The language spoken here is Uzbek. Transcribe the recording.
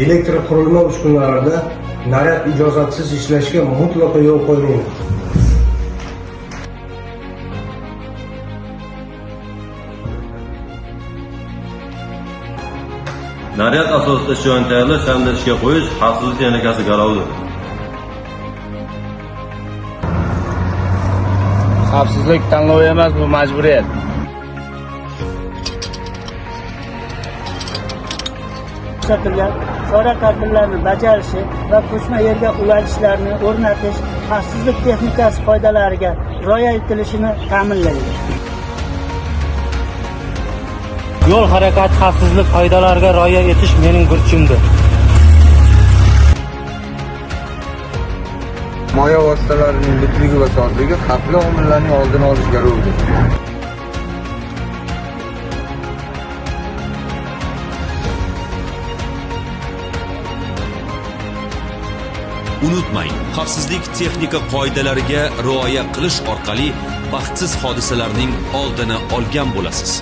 elektr qurilma uskunalarida naryad ijozatsiz ishlashga mutlaqo yo'l qo'ymayman. Naryad asosida ish joyini tayyorlash hamda ishga qo'yish xavfsizlik texnikasi garovdir. Xavfsizlik tanlov emas, bu majburiyat. Ko'rsatilgan chora-tadbirlarni bajarishi va ko'chma yerga ulanishlarni o'rnatish xavfsizlik texnikasi qoidalariga rioya etilishini ta'minlaydi. Yo'l harakati xavfsizlik qoidalariga rioya etish mening burchimdir. Himoya vositalarining bitligi va sozligi xavfli omillarning oldini olish zarurdir. Unutmang, xavfsizlik texnika qoidalariga rioya qilish orqali baxtsiz hodisalarning oldini olgan bo'lasiz.